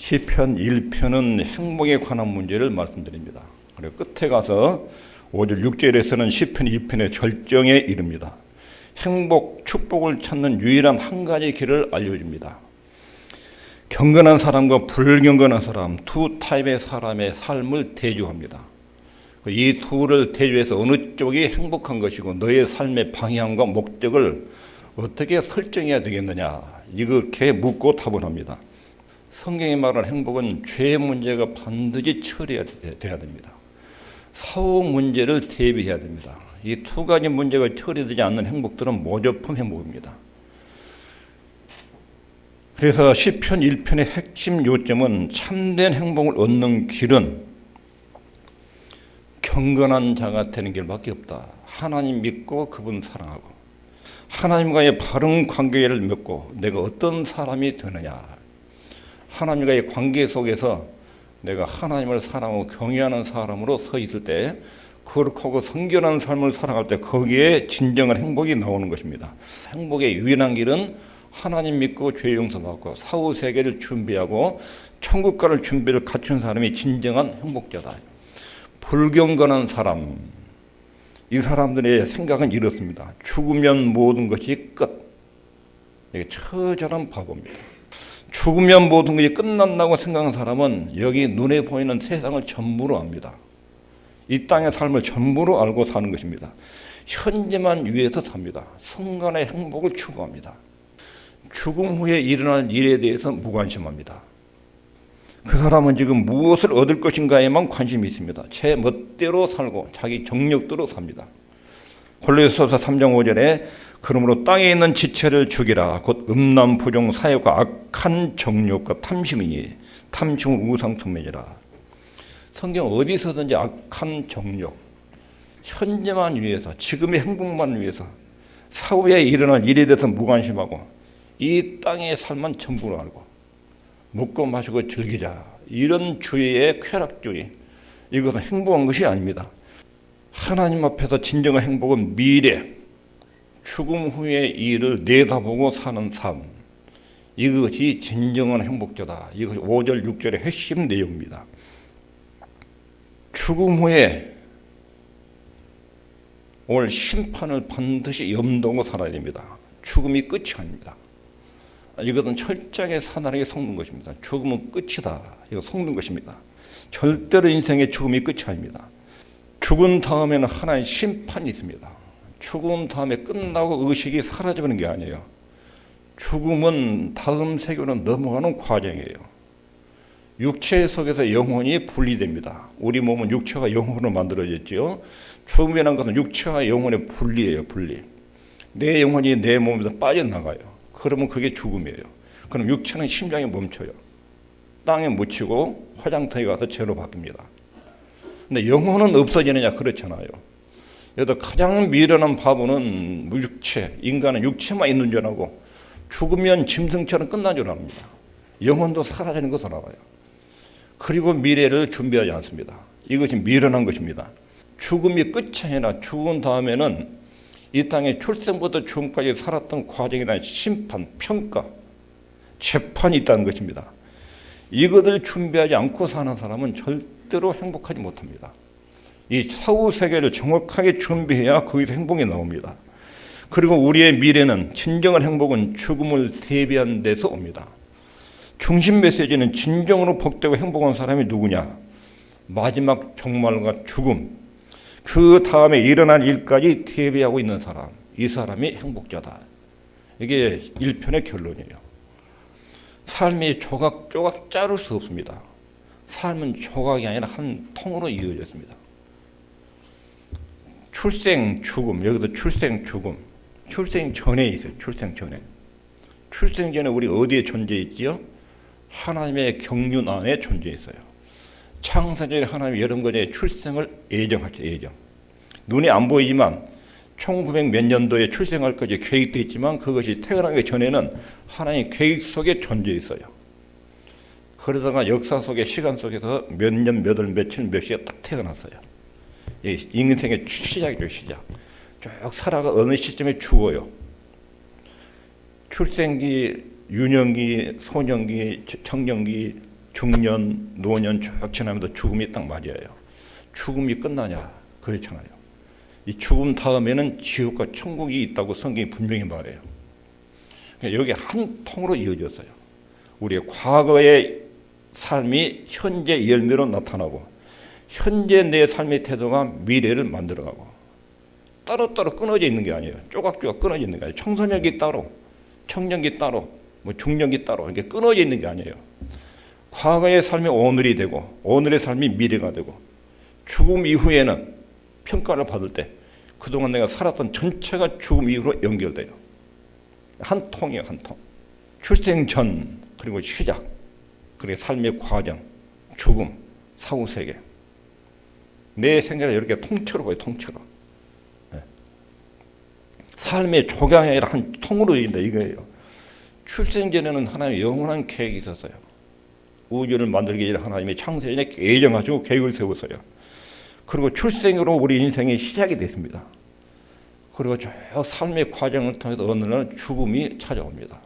시편 1편은 행복에 관한 문제를 말씀드립니다. 그리고 끝에 가서 5절 6절에서는 시편 2편의 절정에 이릅니다. 행복, 축복을 찾는 유일한 한 가지 길을 알려줍니다. 경건한 사람과 불경건한 사람, 두 타입의 사람의 삶을 대조합니다. 이 둘을 대조해서 어느 쪽이 행복한 것이고 너의 삶의 방향과 목적을 어떻게 설정해야 되겠느냐, 이렇게 묻고 답을 합니다. 성경이 말하는 행복은 죄의 문제가 반드시 처리돼야 됩니다. 사후 문제를 대비해야 됩니다. 이 두 가지 문제가 처리되지 않는 행복들은 모조품 행복입니다. 그래서 시편 1편의 핵심 요점은 참된 행복을 얻는 길은 경건한 자가 되는 길밖에 없다. 하나님 믿고 그분 사랑하고 하나님과의 바른 관계를 맺고 내가 어떤 사람이 되느냐, 하나님과의 관계 속에서 내가 하나님을 사랑하고 경외하는 사람으로 서 있을 때, 거룩하고 성결한 삶을 살아갈 때 거기에 진정한 행복이 나오는 것입니다. 행복의 유일한 길은 하나님 믿고 죄 용서받고 사후 세계를 준비하고 천국 갈 준비를 갖춘 사람이 진정한 행복자다. 불경건한 사람, 이 사람들의 생각은 이렇습니다. 죽으면 모든 것이 끝. 이게 처절한 바보입니다. 죽으면 모든 것이 끝난다고 생각하는 사람은 여기 눈에 보이는 세상을 전부로 압니다. 이 땅의 삶을 전부로 알고 사는 것입니다. 현재만 위해서 삽니다. 순간의 행복을 추구합니다. 죽음 후에 일어날 일에 대해서 무관심합니다. 그 사람은 지금 무엇을 얻을 것인가에만 관심이 있습니다. 제 멋대로 살고 자기 정력대로 삽니다. 골로새서 3장 5절에 그러므로 땅에 있는 지체를 죽이라. 곧 음란, 부정, 사욕과 악한 정욕과 탐심이니 탐심은 우상숭배니라. 성경 어디서든지 악한 정욕, 현재만 위해서, 지금의 행복만 위해서, 사후에 일어날 일에 대해서 무관심하고 이 땅의 삶만 전부로 알고 먹고 마시고 즐기자, 이런 주의의 쾌락주의, 이것은 행복한 것이 아닙니다. 하나님 앞에서 진정한 행복은 미래, 죽음 후의 일을 내다보고 사는 삶, 이것이 진정한 행복자다. 이것이 5절 6절의 핵심 내용입니다. 죽음 후에 올 심판을 반드시 염두하고 살아야 됩니다. 죽음이 끝이 아닙니다. 이것은 철저하게 사나리에 속는 것입니다. 죽음은 끝이다. 이거 속는 것입니다. 절대로 인생의 죽음이 끝이 아닙니다. 죽은 다음에는 하나의 심판이 있습니다. 죽음 다음에 끝나고 의식이 사라져버리는 게 아니에요. 죽음은 다음 세계로 넘어가는 과정이에요. 육체 속에서 영혼이 분리됩니다. 우리 몸은 육체와 영혼으로 만들어졌지요. 죽음이라는 것은 육체와 영혼의 분리예요. 분리. 내 영혼이 내 몸에서 빠져나가요. 그러면 그게 죽음이에요. 그럼 육체는 심장이 멈춰요. 땅에 묻히고 화장터에 가서 죄로 바뀝니다. 근데 영혼은 없어지느냐? 그렇잖아요. 여기서 가장 미련한 바보는 육체, 인간은 육체만 있는 줄 알고 죽으면 짐승처럼 끝난 줄 압니다. 영혼도 사라지는 것을 알아요. 그리고 미래를 준비하지 않습니다. 이것이 미련한 것입니다. 죽음이 끝이 아니라 죽은 다음에는 이 땅에 출생부터 죽음까지 살았던 과정에 대한 심판, 평가, 재판이 있다는 것입니다. 이것을 준비하지 않고 사는 사람은 절대로 행복하지 못합니다. 이 사후 세계를 정확하게 준비해야 거기서 행복이 나옵니다. 그리고 우리의 미래는, 진정한 행복은 죽음을 대비한 데서 옵니다. 중심 메시지는 진정으로 복되고 행복한 사람이 누구냐? 마지막 종말과 죽음, 그 다음에 일어날 일까지 대비하고 있는 사람, 이 사람이 행복자다. 이게 1편의 결론이에요. 삶이 조각조각 자를 수 없습니다. 삶은 조각이 아니라 한 통으로 이어졌습니다. 출생, 죽음, 여기도 출생, 죽음. 출생 전에 있어요. 출생 전에. 출생 전에 우리 어디에 존재했지요? 하나님의 경륜 안에 존재했어요. 창세전에 하나님이 여러 가지의 출생을 예정하죠. 예정. 눈에 안 보이지만 1900 몇 년도에 출생할 것이 계획되어 있지만 그것이 태어나기 전에는 하나님 계획 속에 존재했어요. 그러다가 역사 속에, 시간 속에서 몇 년, 몇 월, 며칠, 몇 시에 딱 태어났어요. 인생의 시작이죠. 시작. 쭉 살아가 어느 시점에 죽어요. 출생기, 유년기, 소년기, 청년기, 중년, 노년 쭉 지나면서 죽음이 딱 맞이해요. 죽음이 끝나냐? 그렇잖아요. 이 죽음 다음에는 지옥과 천국이 있다고 성경이 분명히 말해요. 그러니까 여기 한 통으로 이어졌어요. 우리의 과거의 삶이 현재 열매로 나타나고 현재 내 삶의 태도가 미래를 만들어가고 따로따로 끊어져 있는 게 아니에요. 조각조각 끊어져 있는 게 아니에요. 청소년기 따로, 청년기 따로, 중년기 따로 이렇게 끊어져 있는 게 아니에요. 과거의 삶이 오늘이 되고 오늘의 삶이 미래가 되고 죽음 이후에는 평가를 받을 때 그동안 내가 살았던 전체가 죽음 이후로 연결돼요. 한 통이에요, 한 통. 출생 전, 그리고 시작, 그리고 삶의 과정, 죽음, 사후세계. 내 생애를 이렇게 통째로 봐요, 통째로. 삶의 조각이 아니라 한 통으로 된다 이거예요. 출생 전에는 하나님의 영원한 계획이 있었어요. 우주를 만들기 전에 하나님이 창세전에 예정하시고 계획을 세웠어요. 그리고 출생으로 우리 인생이 시작이 됐습니다. 그리고 쭉 삶의 과정을 통해서 어느 날 죽음이 찾아옵니다.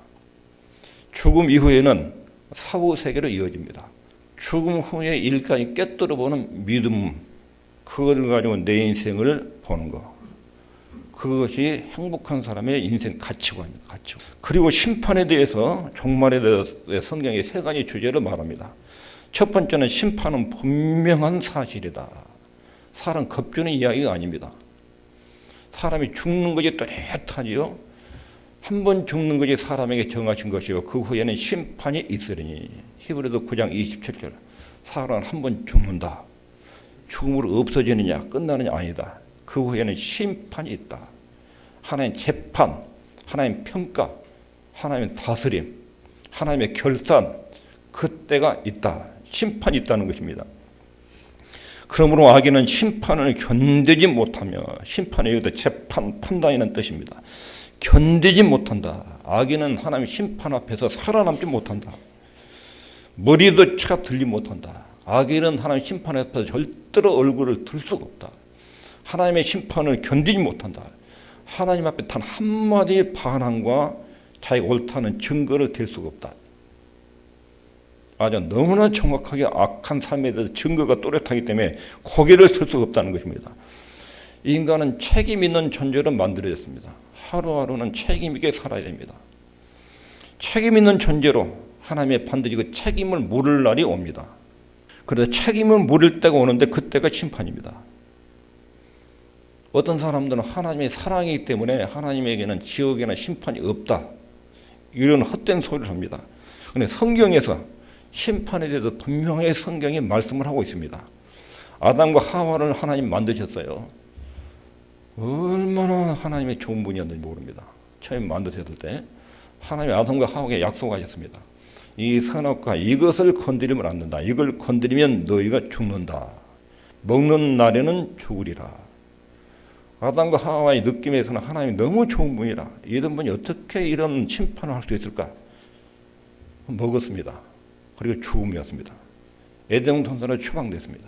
죽음 이후에는 사후 세계로 이어집니다. 죽음 후에 일까지 깨뜨려보는 믿음, 그걸 가지고 내 인생을 보는 거. 그것이 행복한 사람의 인생 가치관입니다. 가치관. 그리고 심판에 대해서 종말에 대해서 성경이 세 가지 주제를 말합니다. 첫 번째는 심판은 분명한 사실이다. 사람 겁주는 이야기가 아닙니다. 사람이 죽는 것이 뚜렷하지요. 한 번 죽는 것이 사람에게 정하신 것이요 그 후에는 심판이 있으리니. 히브리서 9장 27절. 사람은 한 번 죽는다. 죽음으로 없어지느냐 끝나느냐 아니다. 그 후에는 심판이 있다. 하나님 재판, 하나님 평가, 하나님의 다스림, 하나님의 결산, 그때가 있다. 심판이 있다는 것입니다. 그러므로 악인은 심판을 견디지 못하며, 심판에 여기다 재판, 판단이라는 뜻입니다. 견디지 못한다. 악인은 하나님의 심판 앞에서 살아남지 못한다. 머리도 채가 들지 못한다. 악인은 하나님의 심판 앞에서 절대로 얼굴을 들 수가 없다. 하나님의 심판을 견디지 못한다. 하나님 앞에 단 한마디의 반항과 자기가 옳다는 증거를 댈 수가 없다. 아주 너무나 정확하게 악한 삶에 대해서 증거가 또렷하기 때문에 고개를 쓸 수가 없다는 것입니다. 인간은 책임 있는 존재로 만들어졌습니다. 하루하루는 책임 있게 살아야 됩니다. 책임 있는 존재로 하나님의 반드시 그 책임을 물을 날이 옵니다. 그래서 책임을 물을 때가 오는데 그때가 심판입니다. 어떤 사람들은 하나님의 사랑이기 때문에 하나님에게는 지옥이나 심판이 없다. 이런 헛된 소리를 합니다. 그런데 성경에서 심판에 대해서 분명히 성경이 말씀을 하고 있습니다. 아담과 하와를 하나님 만드셨어요. 얼마나 하나님의 좋은 분이었는지 모릅니다. 처음 만드셨을 때 하나님이 아담과 하와에게 약속하셨습니다. 이 선악과 이것을 건드리면 안 된다. 이걸 건드리면 너희가 죽는다. 먹는 날에는 죽으리라. 아담과 하와의 느낌에서는 하나님이 너무 좋은 분이라 이런 분이 어떻게 이런 심판을 할 수 있을까? 먹었습니다. 그리고 죽음이었습니다. 에덴 동산으로 추방됐습니다.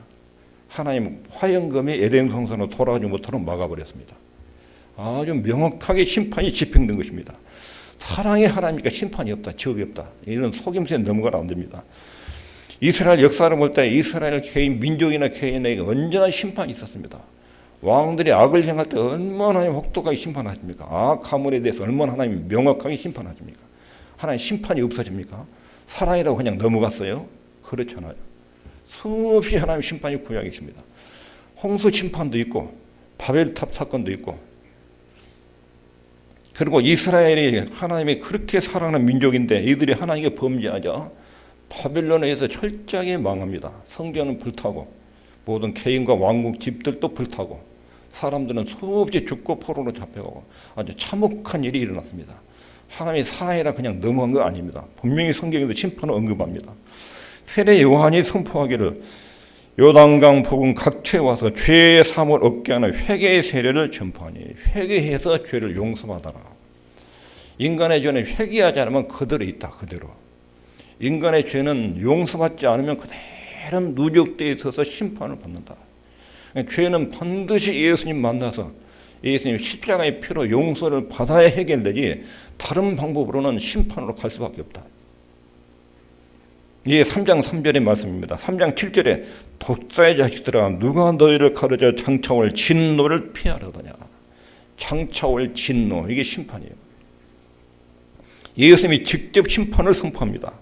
하나님 화영금이 에덴 동산으로 돌아가지 못하도록 막아버렸습니다. 아주 명확하게 심판이 집행된 것입니다. 사랑의 하나님이니까 심판이 없다, 지옥이 없다. 이런 속임수에 넘어가면 안 됩니다. 이스라엘 역사를 볼 때 이스라엘 개인, 민족이나 개인에게 언제나 심판이 있었습니다. 왕들이 악을 행할 때 얼마나 혹독하게 심판하십니까? 악 가문에 대해서 얼마나 하나님이 명확하게 심판하십니까? 하나님 심판이 없어집니까? 사랑이라고 그냥 넘어갔어요? 그렇잖아요. 수없이 하나님 심판이 구약에 있습니다. 홍수 심판도 있고 바벨탑 사건도 있고, 그리고 이스라엘이 하나님이 그렇게 사랑하는 민족인데 이들이 하나님께 범죄하자 바벨론에 의해서 철저하게 망합니다. 성전은 불타고 모든 개인과 왕국 집들도 불타고 사람들은 수없이 죽고 포로로 잡혀가고 아주 참혹한 일이 일어났습니다. 하나님의 사랑이라 그냥 넘어간 거 아닙니다. 분명히 성경에도 심판을 언급합니다. 세례 요한이 선포하기를 요단강 부근 각처에 와서 죄의 사함을 얻게 하는 회개의 세례를 전파하니 회개해서 죄를 용서받아라. 인간의 죄는 회개하지 않으면 그대로 있다. 그대로. 인간의 죄는 용서받지 않으면 그대로 누적되어 있어서 심판을 받는다. 죄는 반드시 예수님 만나서 예수님 십자가의 피로 용서를 받아야 해결되지 다른 방법으로는 심판으로 갈 수밖에 없다. 이게 3장 3절의 말씀입니다. 3장 7절에 독사의 자식들아 누가 너희를 가르쳐 장차올 진노를 피하려더냐. 장차올 진노, 이게 심판이에요. 예수님이 직접 심판을 선포합니다.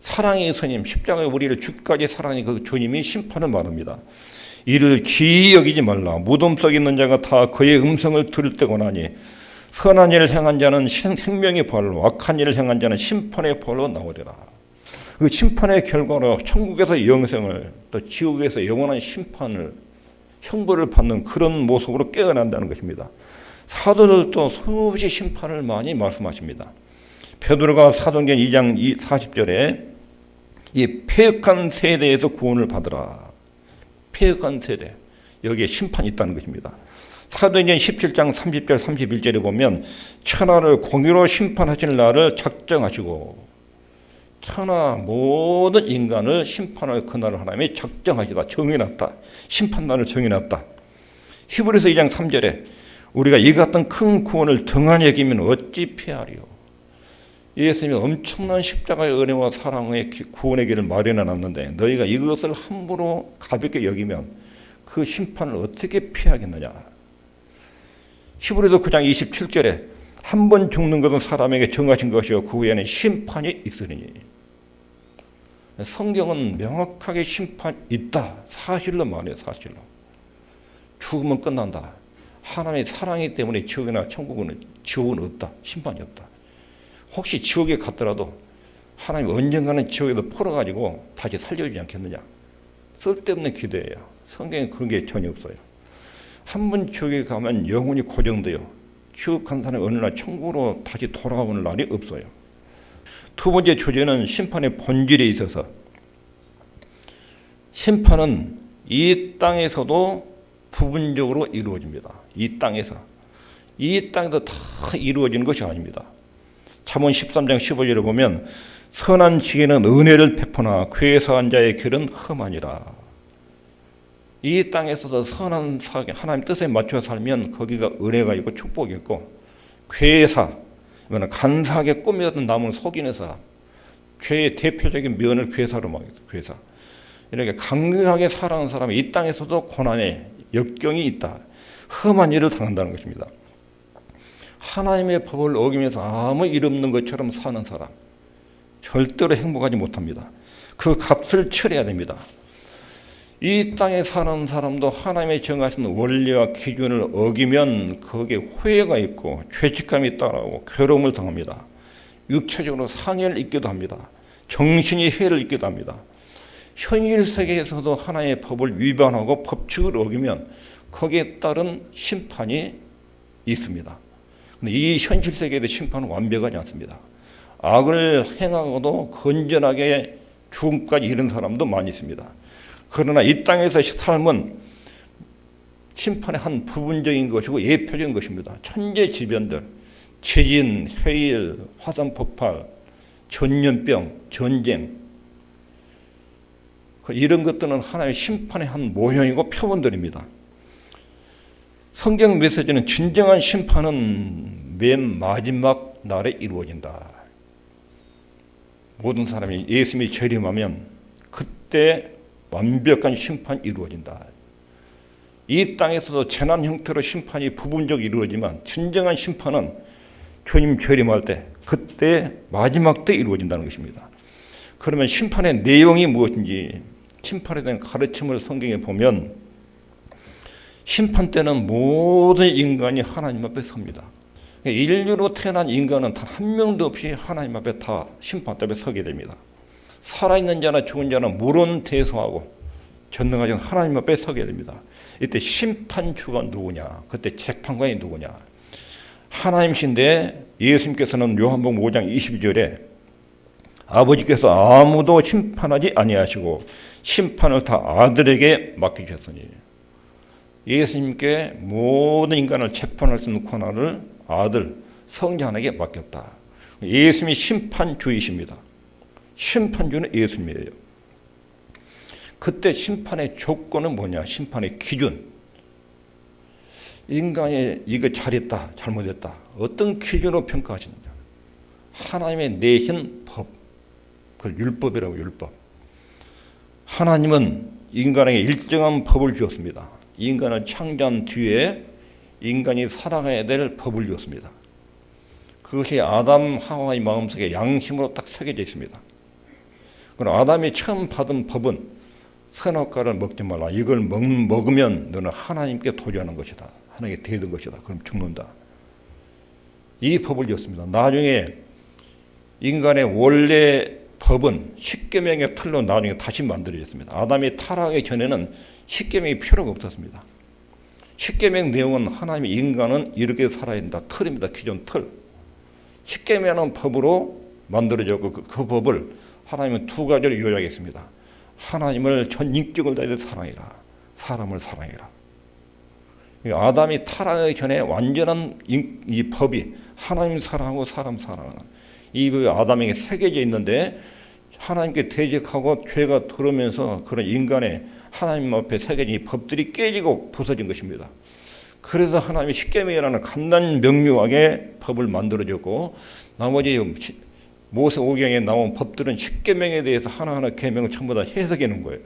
사랑의 예수님, 십자가에 우리를 죽까지 사랑의 그 주님이 심판을 말합니다. 이를 기이 여기지 말라. 무덤 속에 있는 자가 다 그의 음성을 들을 때고 나니 선한 일을 행한 자는 생명의 벌로, 악한 일을 행한 자는 심판의 벌로 나오리라. 그 심판의 결과로 천국에서 영생을, 또 지옥에서 영원한 심판을, 형벌을 받는 그런 모습으로 깨어난다는 것입니다. 사도들도 수없이 심판을 많이 말씀하십니다. 베드로가 사도행전 2장 40절에 이 패역한 세대에서 구원을 받으라. 패역한 세대, 여기에 심판이 있다는 것입니다. 사도행전 17장 30절 31절에 보면 천하를 공의로 심판하실 날을 작정하시고, 천하 모든 인간을 심판할 그날을 하나님이 작정하시다, 정해놨다. 심판날을 정해놨다. 히브리서 2장 3절에 우리가 이 같은 큰 구원을 등한히 여기면 어찌 피하리요. 예수님이 엄청난 십자가의 은혜와 사랑의 구원의 길을 마련해 놨는데 너희가 이것을 함부로 가볍게 여기면 그 심판을 어떻게 피하겠느냐. 히브리서 9장 27절에 한 번 죽는 것은 사람에게 정하신 것이요 그 후에는 심판이 있으니. 성경은 명확하게 심판이 있다. 사실로 말해요. 사실로. 죽으면 끝난다. 하나님의 사랑이기 때문에 지옥이나 지옥은 없다. 심판이 없다. 혹시 지옥에 갔더라도 하나님 언젠가는 지옥에도 풀어가지고 다시 살려주지 않겠느냐. 쓸데없는 기대예요. 성경에 그런 게 전혀 없어요. 한 번 지옥에 가면 영혼이 고정돼요. 지옥 간 사람이 어느 날 천국으로 다시 돌아오는 날이 없어요. 두 번째 주제는 심판의 본질에 있어서, 심판은 이 땅에서도 부분적으로 이루어집니다. 이 땅에서 다 이루어지는 것이 아닙니다. 잠언 13장 15절에 보면 선한 지혜는 은혜를 베푸나 괴사한 자의 길은 험하니라. 이 땅에서도 선한 사기, 하나님 뜻에 맞춰 살면 거기가 은혜가 있고 축복이 있고, 괴사, 간사하게 꾸며든 남을 속이는 사람, 죄의 대표적인 면을 괴사로 말합니다. 괴사. 이렇게 강력하게 살아가는 사람이 이 땅에서도 고난의 역경이 있다. 험한 일을 당한다는 것입니다. 하나님의 법을 어기면서 아무 일 없는 것처럼 사는 사람, 절대로 행복하지 못합니다. 그 값을 치러야 됩니다. 이 땅에 사는 사람도 하나님의 정하신 원리와 기준을 어기면 거기에 후회가 있고 죄책감이 따라오고 괴로움을 당합니다. 육체적으로 상해를 입기도 합니다. 정신이 해를 입기도 합니다. 현실 세계에서도 하나님의 법을 위반하고 법칙을 어기면 거기에 따른 심판이 있습니다. 근데 이 현실 세계의 심판은 완벽하지 않습니다. 악을 행하고도 건전하게 죽음까지 이른 사람도 많이 있습니다. 그러나 이 땅에서 삶은 심판의 한 부분적인 것이고 예표적인 것입니다. 천재지변들, 지진, 해일, 화산 폭발, 전염병, 전쟁, 이런 것들은 하나님의 심판의 한 모형이고 표본들입니다. 성경 메시지는 진정한 심판은 맨 마지막 날에 이루어진다. 모든 사람이 예수님이 재림하면 그때 완벽한 심판이 이루어진다. 이 땅에서도 재난 형태로 심판이 부분적으로 이루어지지만 진정한 심판은 주님 재림할 때, 그때 마지막 때 이루어진다는 것입니다. 그러면 심판의 내용이 무엇인지, 심판에 대한 가르침을 성경에 보면 심판 때는 모든 인간이 하나님 앞에 섭니다. 인류로 태어난 인간은 단 한 명도 없이 하나님 앞에 다 심판 앞에 서게 됩니다. 살아있는 자나 죽은 자는 물론 대소하고 전능하신 하나님 앞에 서게 됩니다. 이때 심판주가 누구냐? 그때 재판관이 누구냐? 하나님이신데 예수님께서는 요한복음 5장 22절에 아버지께서 아무도 심판하지 아니하시고 심판을 다 아들에게 맡기셨으니, 예수님께 모든 인간을 재판할 수 있는 권한을 아들 성자에게 맡겼다. 예수님이 심판주이십니다. 심판주는 예수님이에요. 그때 심판의 조건은 뭐냐? 심판의 기준. 인간이 이거 잘했다, 잘못했다. 어떤 기준으로 평가하시느냐? 하나님의 내신 법. 그걸 율법이라고 율법. 하나님은 인간에게 일정한 법을 주었습니다. 인간을 창조한 뒤에 인간이 살아가야 될 법을 주었습니다. 그것이 아담 하와의 마음속에 양심으로 딱 새겨져 있습니다. 그럼 아담이 처음 받은 법은 선악과를 먹지 말라. 이걸 먹으면 너는 하나님께 도전하는 것이다. 하나님께 대든 것이다. 그럼 죽는다. 이 법을 주었습니다. 나중에 인간의 원래 법은 십계명의 틀로 나중에 다시 만들어졌습니다. 아담이 타락하기 전에는 십계명이 필요가 없었습니다. 십계명 내용은 하나님의 인간은 이렇게 살아야 된다. 틀입니다. 기존 틀. 십계명은 법으로 만들어졌고 그 법을 하나님은 두 가지로 요약했습니다. 하나님을 전 인격을 다해서 사랑해라. 사람을 사랑해라. 아담이 타락하기 전에 완전한 이 법이 하나님 사랑하고 사람 사랑하는 이 법이 아담에게 새겨져 있는데 하나님께 대적하고 죄가 들어오면서 그런 인간의 하나님 앞에 새겨진 이 법들이 깨지고 부서진 것입니다. 그래서 하나님이 십계명이라는 간단 명료하게 법을 만들어줬고 나머지 모세 오경에 나온 법들은 십계명에 대해서 하나하나 계명을 전부 다 해석하는 거예요.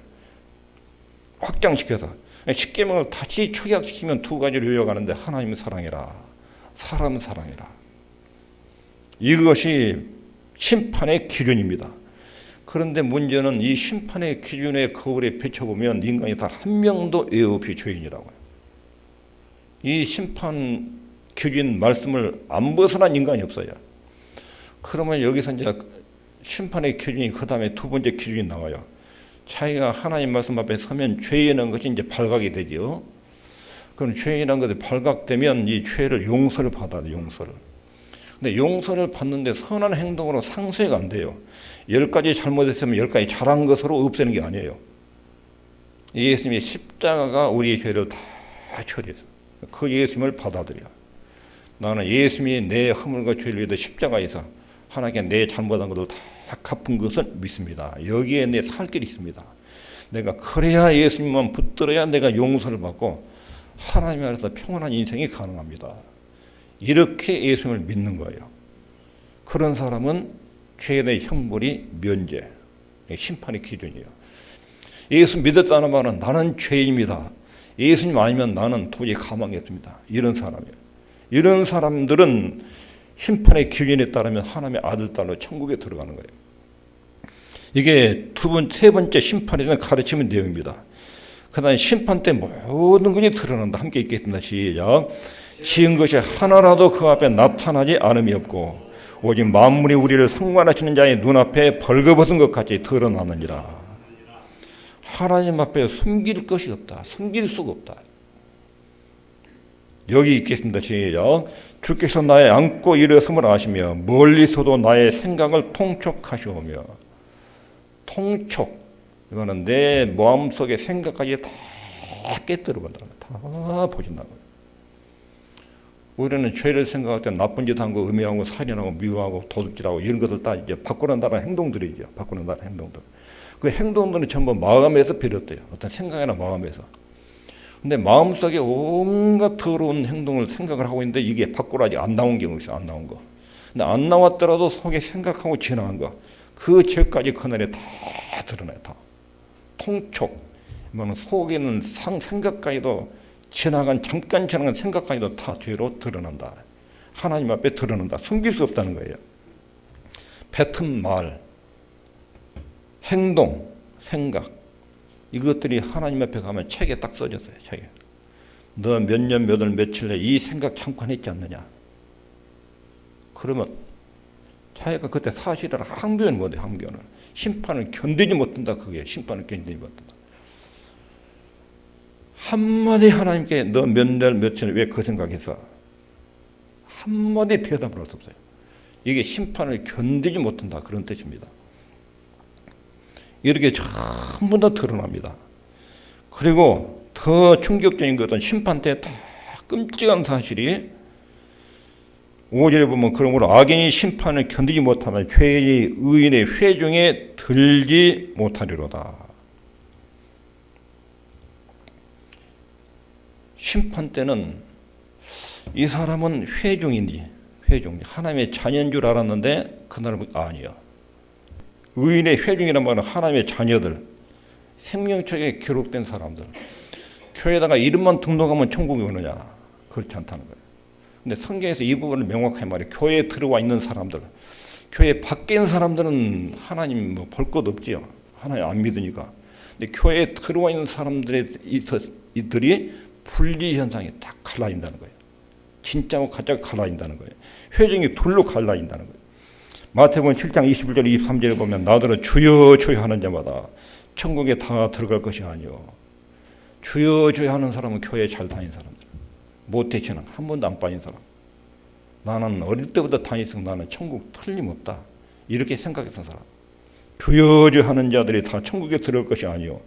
확장시켜서 십계명을 다시 축약시키면 두 가지로 요약하는데 하나님을 사랑해라, 사람 사랑해라. 이것이 심판의 기준입니다. 그런데 문제는 이 심판의 기준의 거울에 비춰보면 인간이 단 한 명도 예외 없이 죄인이라고요. 이 심판 기준 말씀을 안 벗어난 인간이 없어요. 그러면 여기서 이제 심판의 기준이 그 다음에 두 번째 기준이 나와요. 자기가 하나님 말씀 앞에 서면 죄인이라는 것이 이제 발각이 되죠. 그럼 죄인이라는 것이 발각되면 이 죄를 용서를 받아야 돼요. 용서를. 근데 용서를 받는데 선한 행동으로 상쇄가 안 돼요. 10가지 잘못했으면 10가지 잘한 것으로 없애는 게 아니에요. 예수님의 십자가가 우리의 죄를 다 처리했어요. 그 예수님을 받아들여. 나는 예수님이 내 허물과 죄를 위해 십자가에서 하나님께 내 잘못한 것을 다 갚은 것을 믿습니다. 여기에 내 살 길이 있습니다. 내가 그래야 예수님만 붙들어야 내가 용서를 받고 하나님 안에서 평안한 인생이 가능합니다. 이렇게 예수님을 믿는 거예요. 그런 사람은 죄에 대한 형벌이 면제, 심판의 기준이에요. 예수 믿었다는 말은 나는 죄인입니다. 예수님 아니면 나는 도저히 가망이 없습니다. 이런 사람이에요. 이런 사람들은 심판의 기준에 따르면 하나님의 아들, 딸로 천국에 들어가는 거예요. 이게 세 번째 심판에 대한 가르치는 내용입니다. 그 다음에 심판 때 모든 것이 드러난다. 함께 읽겠습니다. 시작. 지은 것이 하나라도 그 앞에 나타나지 않음이 없고 오직 만물이 우리를 상관하시는 자의 눈앞에 벌거벗은 것 같이 드러나느니라. 하나님 앞에 숨길 것이 없다. 숨길 수가 없다. 여기 있겠습니다. 시작. 주께서 나의 안고 일어섬을 아시며 멀리서도 나의 생각을 통촉하시오며. 통촉. 이거는 내 마음속의 생각까지 다 깨뜨려본다. 다 보신다는 거예요. 우리는 죄를 생각할 때 나쁜 짓 한 거, 음해하고 살인하고 미워하고 도둑질하고 이런 것들 다 이제 바꾸는다는 행동들이죠. 바꾸는다는 행동들. 그 행동들은 전부 마음에서 비롯돼요. 어떤 생각이나 마음에서. 근데 마음속에 온갖 더러운 행동을 생각을 하고 있는데 이게 밖으로 아직 안 나온 경우 있어요. 안 나온 거. 근데 안 나왔더라도 속에 생각하고 지나간 거. 그 죄까지 그날에 다 드러나요. 다. 통촉. 속에 있는 생각까지도 잠깐 지나간 생각까지도 다 죄로 드러난다. 하나님 앞에 드러난다. 숨길 수 없다는 거예요. 뱉은 말, 행동, 생각. 이것들이 하나님 앞에 가면 책에 딱 써졌어요. 책에. 너 몇 년, 몇 월, 며칠 내 이 생각 잠깐 했지 않느냐. 그러면 자기가 그때 사실을 항변은 못해. 항변을. 심판을 견디지 못한다. 그게 심판을 견디지 못한다. 한마디 하나님께 너 몇 날, 며칠 왜 그 생각했어? 한마디 대답을 할 수 없어요. 이게 심판을 견디지 못한다. 그런 뜻입니다. 이렇게 전부 다 드러납니다. 그리고 더 충격적인 것은 심판 때 다 끔찍한 사실이 5절에 보면 그러므로 악인이 심판을 견디지 못하면 죄의 의인의 회중에 들지 못하리로다. 심판 때는 이 사람은 회중인지 하나님의 자녀인 줄 알았는데 그날은 아니요. 의인의 회중이란 말은 하나님의 자녀들, 생명책에 기록된 사람들. 교회에다가 이름만 등록하면 천국에 오느냐? 그렇지 않다는 거예요. 근데 성경에서 이 부분을 명확하게 말해요. 교회에 들어와 있는 사람들, 교회 밖에 있는 사람들은 하나님 뭐 볼 것 없지요. 하나님 안 믿으니까. 근데 교회에 들어와 있는 사람들이 분리 현상이 딱 갈라진다는 거예요. 진짜와 가짜가 갈라진다는 거예요. 회중이 둘로 갈라진다는 거예요. 마태복음 7장 21절 23절에 보면 나더러 주여 주여 하는 자마다 천국에 다 들어갈 것이 아니요. 주여 주여 하는 사람은 교회에 잘 다닌 사람들. 모태신앙 한 번도 안 빠진 사람. 나는 어릴 때부터 다녔으면 나는 천국 틀림없다. 이렇게 생각했던 사람. 주여 주여 하는 자들이 다 천국에 들어갈 것이 아니요.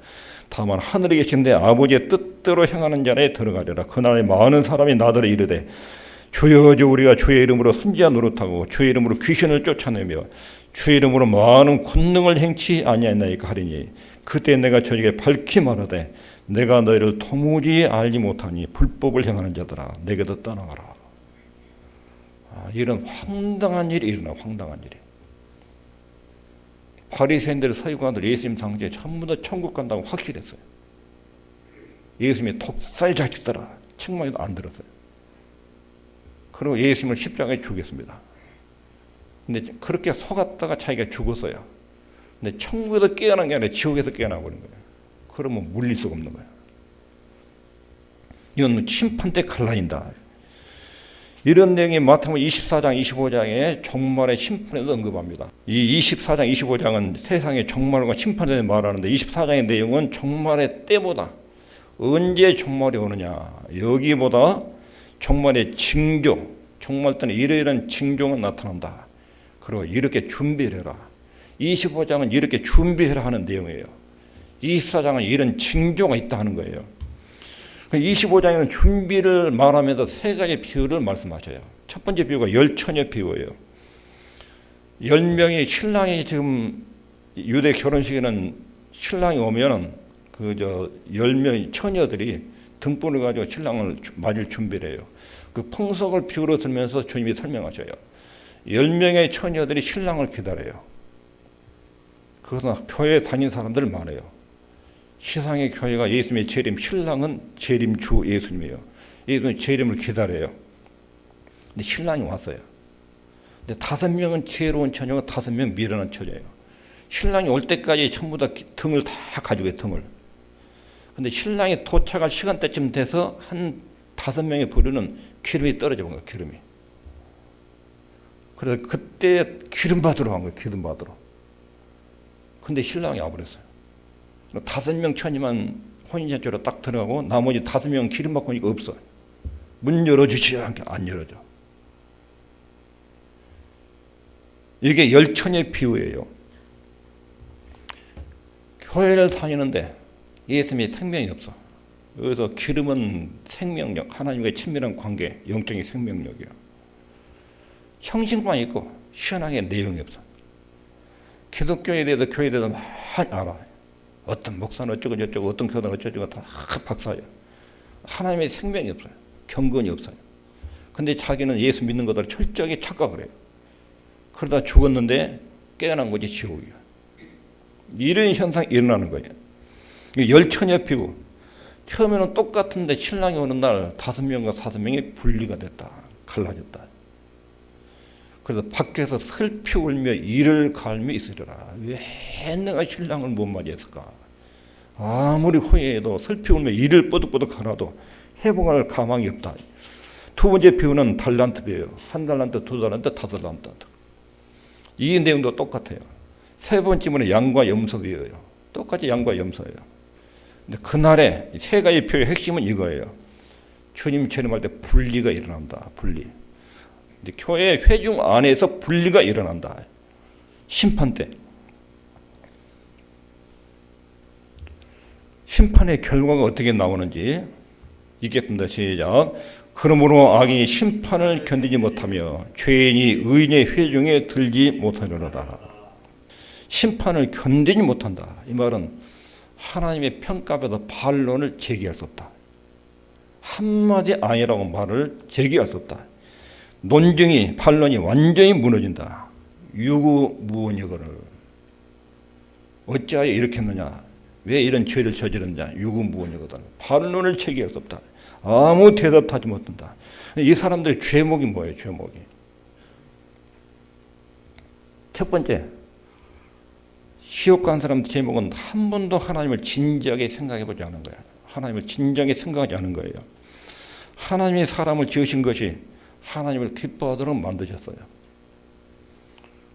다만 하늘에 계신 내 아버지의 뜻대로 행하는 자에 들어가리라. 그날에 많은 사람이 나더러 이르되 주여 주여 우리가 주의 이름으로 순지야 노릇하고 주의 이름으로 귀신을 쫓아내며 주의 이름으로 많은 권능을 행치 아니하나이까 하리니 그때 내가 저에게 밝히 말하되 내가 너희를 도무지 알지 못하니 불법을 행하는 자들아 내게도 떠나가라. 이런 황당한 일이 일어나. 황당한 일이. 바리새인들 서기관들 예수님 상대에 전부 다 천국 간다고 확실했어요. 예수님이 독사의 자식들아 책망해도 안 들었어요. 그리고 예수님을 십자가에 죽였습니다. 근데 그렇게 속았다가 자기가 죽었어요. 근데 천국에서 깨어난 게 아니라 지옥에서 깨어나 버린 거예요. 그러면 물릴 수가 없는 거예요. 이건 심판 때 갈라진다. 이런 내용이 마태복음 24장, 25장에 종말의 심판에서 언급합니다. 이 24장, 25장은 세상의 종말과 심판에 대해 말하는데 24장의 내용은 종말의 때보다 언제 종말이 오느냐, 여기보다 종말의 징조, 종말 때는 이러이러한 징조가 나타난다. 그리고 이렇게 준비를 해라. 25장은 이렇게 준비해라 하는 내용이에요. 24장은 이런 징조가 있다 하는 거예요. 25장에는 준비를 말하면서 세 가지 비유를 말씀하셔요. 첫 번째 비유가 열처녀 비유예요. 10명이 신랑이 지금 유대 결혼식에는 신랑이 오면은 10명의 처녀들이 등불을 가지고 신랑을 맞을 준비를 해요. 그 풍속을 비유로 들면서 주님이 설명하셔요. 10명의 처녀들이 신랑을 기다려요. 그것은 교회에 다닌 사람들 많아요. 시상의 교회가 예수님의 재림, 신랑은 재림주 예수님이에요. 예수님의 재림을 기다려요. 근데 신랑이 왔어요. 근데 5명은 지혜로운 처녀가 5명 미련한 처녀예요. 신랑이 올 때까지 전부 다 등을 다 가지고 해요, 등을. 근데 신랑이 도착할 시간대쯤 돼서 한 5명의 부류는 기름이 떨어져 본 거예요, 기름이. 그래서 그때 기름 받으러 간 거예요, 기름 받으러. 근데 신랑이 와버렸어요. 5명 처녀만 혼인잔치로 딱 들어가고 나머지 5명 기름 받고 오니까 없어. 문 열어주지 않게 안 열어줘. 이게 열처녀의 비유예요. 교회를 다니는데 예수님의 생명이 없어. 여기서 기름은 생명력, 하나님과의 친밀한 관계, 영적인 생명력이에요. 형식만 있고 시원하게 내용이 없어. 기독교에 대해서 교회에 대해서 많이 알아. 어떤 목사는 어쩌고 저쩌고 어떤 교단은 어쩌고 다 박사예요. 하나님의 생명이 없어요. 경건이 없어요. 근데 자기는 예수 믿는 것을 철저하게 착각을 해요. 그러다 죽었는데 깨어난 거지 지옥이야. 이런 현상이 일어나는 거예요. 열처녀 비유. 처음에는 똑같은데 신랑이 오는 날 5명과 5명이 분리가 됐다. 갈라졌다. 그래서 밖에서 슬피 울며 이를 갈며 있으리라. 왜 내가 신랑을 못 맞이했을까? 아무리 후회해도 슬피 울며 이를 뽀득뽀득 하나도 회복할 가망이 없다. 두 번째 비유는 달란트 비유예요. 1달란트, 2달란트, 5달란트. 이 내용도 똑같아요. 세 번째는 양과 염소 비유예요. 똑같이 양과 염소예요. 근데 그날에 세 가지 비유의 핵심은 이거예요. 주님 재림할 때 분리가 일어난다. 분리. 교회 회중 안에서 분리가 일어난다. 심판 때. 심판의 결과가 어떻게 나오는지 읽겠습니다. 시작. 그러므로 악인이 심판을 견디지 못하며 죄인이 의인의 회중에 들지 못하려다. 심판을 견디지 못한다. 이 말은 하나님의 평가보다 반론을 제기할 수 없다. 한마디 아니라고 말을 제기할 수 없다. 논증이 반론이 완전히 무너진다. 유구무원여거를 어찌하여 이렇게 했느냐, 왜 이런 죄를 저지르느냐, 유구무원이거든. 반론을 제기할 수 없다. 아무 대답도 하지 못한다. 이 사람들의 죄목이 뭐예요? 죄목이 첫 번째, 시옥 간 사람 제목은 한 번도 하나님을 진지하게 생각해 보지 않은 거야. 하나님을 진지하게 생각하지 않은 거예요. 하나님이 사람을 지으신 것이 하나님을 기뻐하도록 만드셨어요.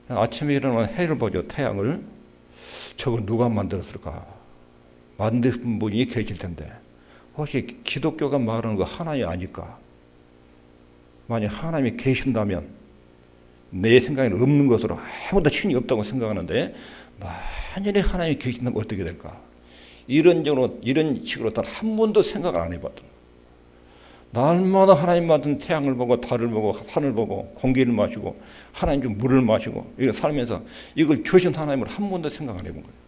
아침에 일어나면 해를 보죠. 태양을. 저거 누가 만들었을까? 만든 분이 계실 텐데 혹시 기독교가 말하는 거 하나님이 아닐까? 만약 하나님이 계신다면 내 생각에는 없는 것으로 아무도 신이 없다고 생각하는데 만약에 하나님이 계신다면 어떻게 될까? 이런 식으로 단 한 번도 생각을 안 해봤던. 날마다 하나님 만든 태양을 보고 달을 보고 산을 보고 공기를 마시고 하나님 좀 물을 마시고 이거 살면서 이걸 주신 하나님을 한 번도 생각 안 해본 거예요.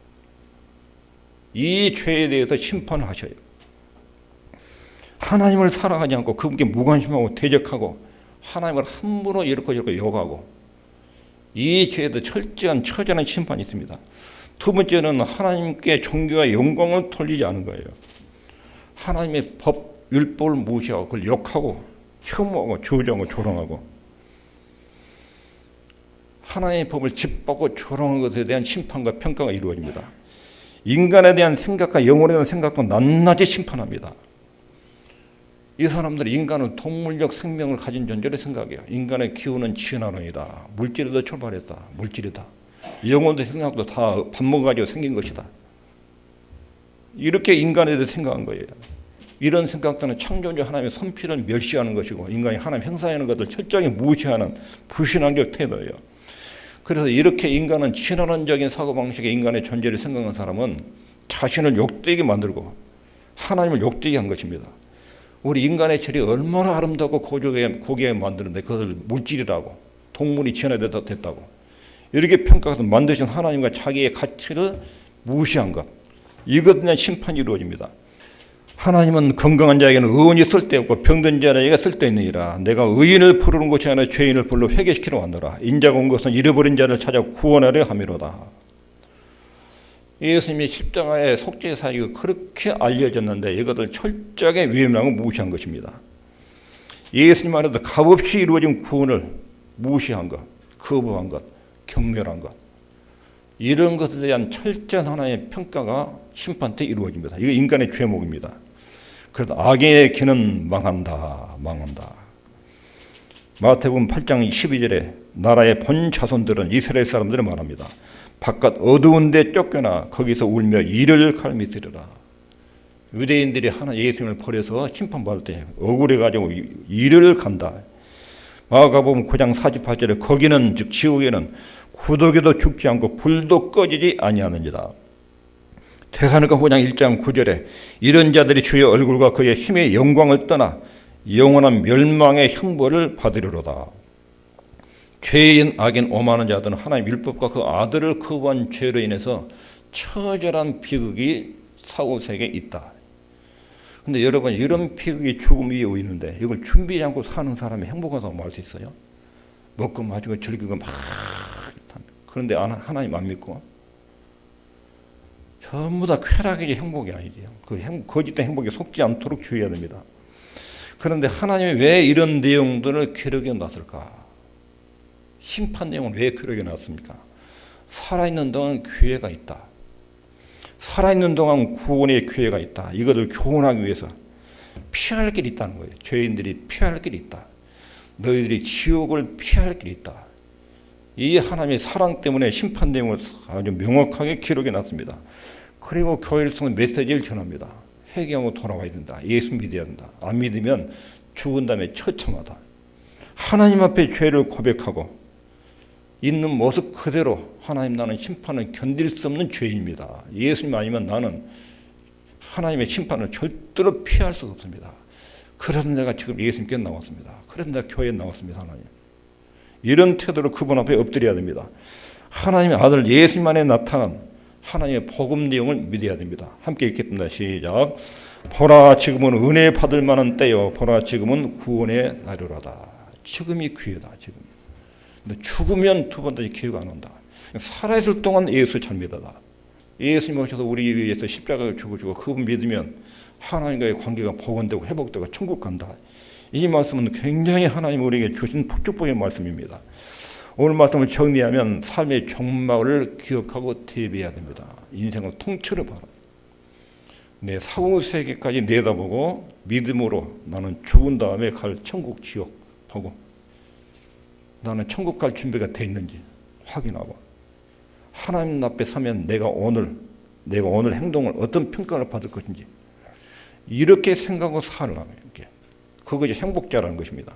이 죄에 대해서 심판을 하셔요. 하나님을 사랑하지 않고 그분께 무관심하고 대적하고 하나님을 함부로 이렇게 욕하고 이 죄에 대해 철저한 처절한 심판이 있습니다. 두 번째는 하나님께 존귀와 영광을 돌리지 않은 거예요. 하나님의 법, 율법을 무시하고 그걸 욕하고 혐오하고 저주하고 조롱하고 하나님의 법을 짓밟고 조롱한 것에 대한 심판과 평가가 이루어집니다. 인간에 대한 생각과 영혼에 대한 생각도 낱낱이 심판합니다. 이 사람들이 인간은 동물적 생명을 가진 존재로 생각해요. 인간의 기운은 지나노이다. 물질에도 출발했다. 물질이다. 영혼도 생각도 다 밥 먹어가지고 생긴 것이다. 이렇게 인간에 대해 생각한 거예요. 이런 생각들은 창조주 하나님의 선필을 멸시하는 것이고 인간이 하나님 행사하는 것을 철저히 무시하는 불신앙적 태도예요. 그래서 이렇게 인간은 진화론적인 사고방식의 인간의 존재를 생각하는 사람은 자신을 욕되게 만들고 하나님을 욕되게 한 것입니다. 우리 인간의 철이 얼마나 아름답고 고귀하게 만드는데 그것을 물질이라고 동물이 진화됐다고 이렇게 평가해서 만드신 하나님과 자기의 가치를 무시한 것, 이것에 대한 심판이 이루어집니다. 하나님은 건강한 자에게는 의원이 쓸데없고 병든 자에게 쓸데있느니라. 내가 의인을 부르는 것이 아니라 죄인을 불러 회개시키러 왔노라. 인자가 온 것은 잃어버린 자를 찾아 구원하려 함이로다. 예수님이 십자가의 속죄 사역이 그렇게 알려졌는데 이것을 철저하게 외면하고 무시한 것입니다. 예수님 안에서 값없이 이루어진 구원을 무시한 것, 거부한 것, 경멸한 것, 이런 것에 대한 철저한 하나님의 평가가 심판 때 이루어집니다. 이거 인간의 죄목입니다. 그래서 악의 길은 망한다. 마태복음 8장 12절에 나라의 본 자손들은 이스라엘 사람들을 말합니다. 바깥 어두운 데 쫓겨나 거기서 울며 이를 갈미으리라. 유대인들이 예수님을 버려서 심판받을 때 억울해가지고 이를 간다. 마가복음 9장 48절에 거기는 즉 지옥에는 구더기도 죽지 않고 불도 꺼지지 아니하느니라. 데살로니가 5장 1장 9절에 이런 자들이 주의 얼굴과 그의 힘의 영광을 떠나 영원한 멸망의 형벌을 받으리로다. 죄인 악인 오만한 자들은 하나님 율법과 그 아들을 거부한 죄로 인해서 처절한 비극이 사후세계에 있다. 근데 여러분, 이런 비극이 죽음 위에 있는데 이걸 준비하지 않고 사는 사람이 행복하다고 말할 수 있어요? 먹고 마시고 즐기고 막. 그런데 하나님 안 믿고 전부 다 쾌락이지 행복이 아니지요. 거짓된 행복에 속지 않도록 주의해야 됩니다. 그런데 하나님이 왜 이런 내용들을 기록해 놨을까? 심판 내용은 왜 기록해 놨습니까? 살아있는 동안 기회가 있다. 살아있는 동안 구원의 기회가 있다. 이것을 교훈하기 위해서 피할 길이 있다는 거예요. 죄인들이 피할 길이 있다. 너희들이 지옥을 피할 길이 있다. 이 하나님의 사랑 때문에 심판 내용을 아주 명확하게 기록해 놨습니다. 그리고 교회를 통해 메시지를 전합니다. 회개하고 돌아와야 된다. 예수 믿어야 된다. 안 믿으면 죽은 다음에 처참하다. 하나님 앞에 죄를 고백하고 있는 모습 그대로 하나님, 나는 심판을 견딜 수 없는 죄인입니다. 예수님 아니면 나는 하나님의 심판을 절대로 피할 수가 없습니다. 그래서 내가 지금 예수님께 나왔습니다. 그래서 내가 교회에 나왔습니다. 하나님. 이런 태도로 그분 앞에 엎드려야 됩니다. 하나님의 아들 예수님 안에 나타난 하나님의 복음 내용을 믿어야 됩니다. 함께 읽겠습니다. 시작. 보라 지금은 은혜 받을 만한 때요. 보라 지금은 구원의 날이로다. 지금이 기회다. 지금. 근데 죽으면 두 번 다시 기회가 안 온다. 살아있을 동안 예수 잘 믿어라. 예수님 오셔서 우리 위해서 십자가를 죽으시고 그분 믿으면 하나님과의 관계가 복원되고 회복되고 천국 간다. 이 말씀은 굉장히 하나님 우리에게 주신 축복의 말씀입니다. 오늘 말씀을 정리하면 삶의 종말을 기억하고 대비해야 됩니다. 인생을 통째로 봐라. 내 사후 세계까지 내다보고 믿음으로 나는 죽은 다음에 갈 천국 지옥 보고 나는 천국 갈 준비가 돼 있는지 확인하고 하나님 앞에 서면 내가 오늘 행동을 어떤 평가를 받을 것인지 이렇게 생각하고 살아가면 그것이 행복자라는 것입니다.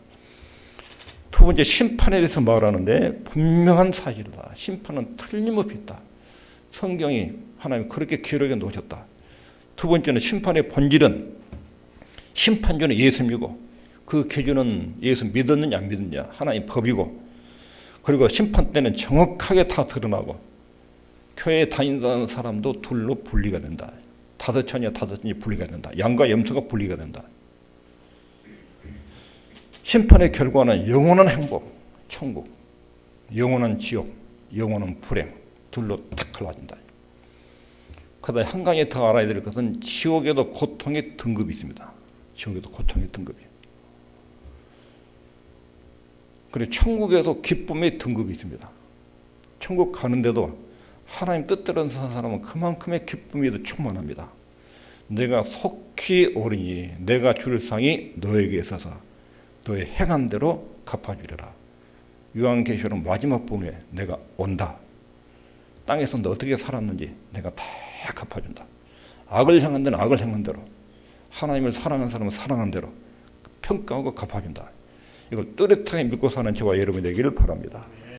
두 번째 심판에 대해서 말하는데 분명한 사실이다. 심판은 틀림없이 있다. 성경이 하나님 그렇게 기록해 놓으셨다. 두 번째는 심판의 본질은 심판주는 예수님이고 그 기준은 예수 믿었느냐 안 믿었느냐 하나님 법이고 그리고 심판 때는 정확하게 다 드러나고 교회에 다니는 사람도 둘로 분리가 된다. 다섯 천이 분리가 된다. 양과 염소가 분리가 된다. 심판의 결과는 영원한 행복, 천국, 영원한 지옥, 영원한 불행 둘로 딱 갈라진다. 그다음에 한 가지 더 알아야 될 것은 지옥에도 고통의 등급이 있습니다. 지옥에도 고통의 등급이. 그리고 천국에도 기쁨의 등급이 있습니다. 천국 가는데도 하나님 뜻대로 사는 사람은 그만큼의 기쁨이 더 충만합니다. 내가 속히 오르니 내가 줄 상이 너에게 있어서 너의 행한 대로 갚아주리라. 요한계시록 마지막 부분에 내가 온다. 땅에서 너 어떻게 살았는지 내가 다 갚아준다. 악을 향한 데는 악을 향한 대로 하나님을 사랑하는 사람은 사랑한 대로 평가하고 갚아준다. 이걸 뚜렷하게 믿고 사는 저와 여러분이 되기를 바랍니다.